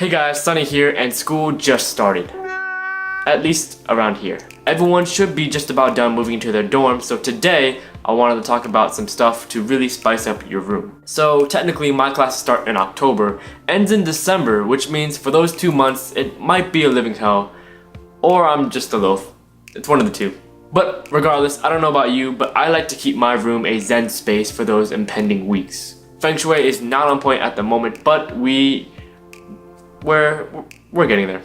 Hey guys, Sunny here, and school just started. At least around here. Everyone should be just about done moving into their dorm, so today I wanted to talk about some stuff to really spice up your room. So technically my classes start in October, ends in December, which means for those 2 months it might be a living hell, or I'm just a loaf. It's one of the two. But regardless, I don't know about you, but I like to keep my room a zen space for those impending weeks. Feng Shui is not on point at the moment, but we're getting there.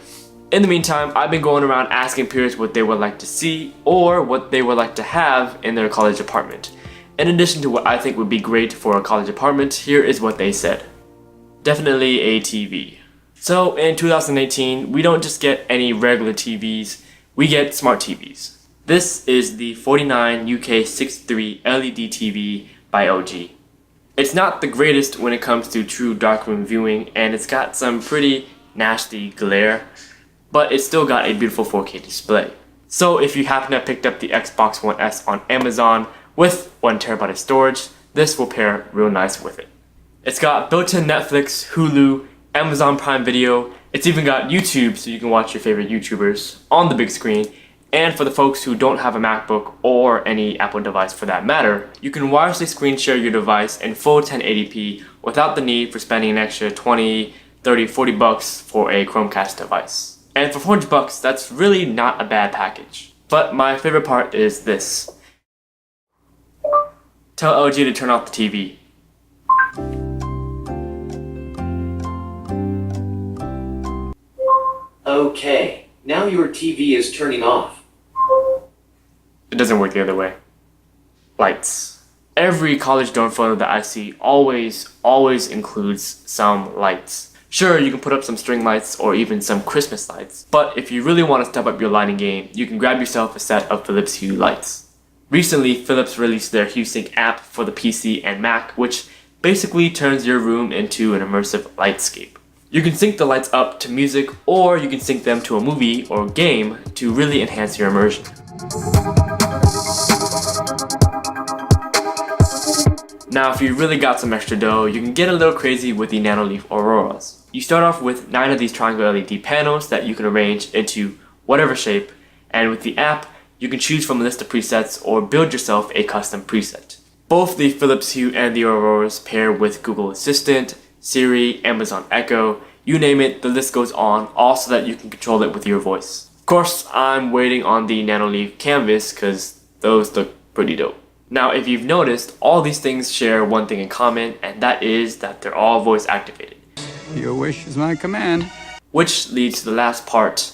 In the meantime, I've been going around asking peers what they would like to see or what they would like to have in their college apartment. In addition to what I think would be great for a college apartment, here is what they said. Definitely a TV. So in 2018, we don't just get any regular TVs, we get smart TVs. This is the 49 UK63 LED TV by OG. It's not the greatest when it comes to true darkroom viewing, and it's got some pretty nasty glare, but it's still got a beautiful 4K display. So if you happen to have picked up the Xbox One S on Amazon with 1TB of storage, this will pair real nice with it. It's got built-in Netflix, Hulu, Amazon Prime Video, it's even got YouTube so you can watch your favorite YouTubers on the big screen, and for the folks who don't have a MacBook or any Apple device for that matter, you can wirelessly screen share your device in full 1080p without the need for spending an extra 20, 30, 40 bucks for a Chromecast device. And for 400 bucks, that's really not a bad package. But my favorite part is this. Tell LG to turn off the TV. Okay, now your TV is turning off. It doesn't work the other way. Lights. Every college dorm photo that I see always includes some lights. Sure, you can put up some string lights or even some Christmas lights, but if you really want to step up your lighting game, you can grab yourself a set of Philips Hue lights. Recently, Philips released their HueSync app for the PC and Mac, which basically turns your room into an immersive lightscape. You can sync the lights up to music, or you can sync them to a movie or game to really enhance your immersion. Now, if you really got some extra dough, you can get a little crazy with the Nanoleaf Auroras. You start off with 9 of these triangle LED panels that you can arrange into whatever shape, and with the app, you can choose from a list of presets or build yourself a custom preset. Both the Philips Hue and the Auroras pair with Google Assistant, Siri, Amazon Echo, you name it, the list goes on, all so that you can control it with your voice. Of course, I'm waiting on the Nanoleaf Canvas because those look pretty dope. Now, if you've noticed, all these things share one thing in common, and that is that they're all voice activated. Your wish is my command. Which leads to the last part,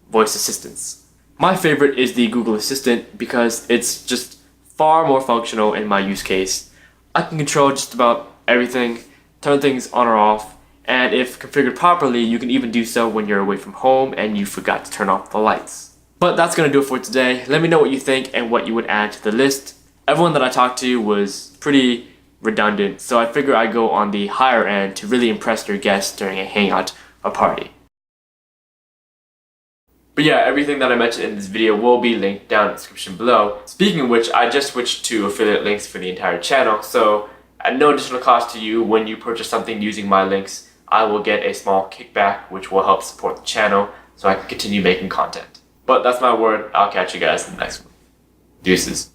voice assistants. My favorite is the Google Assistant because it's just far more functional in my use case. I can control just about everything, turn things on or off, and if configured properly, you can even do so when you're away from home and you forgot to turn off the lights. But that's gonna do it for today. Let me know what you think and what you would add to the list. Everyone that I talked to was pretty redundant, so I figure I'd go on the higher end to really impress your guests during a hangout or party. But yeah, everything that I mentioned in this video will be linked down in the description below. Speaking of which, I just switched to affiliate links for the entire channel, so at no additional cost to you, when you purchase something using my links, I will get a small kickback which will help support the channel so I can continue making content. But that's my word, I'll catch you guys in the next one. Deuces.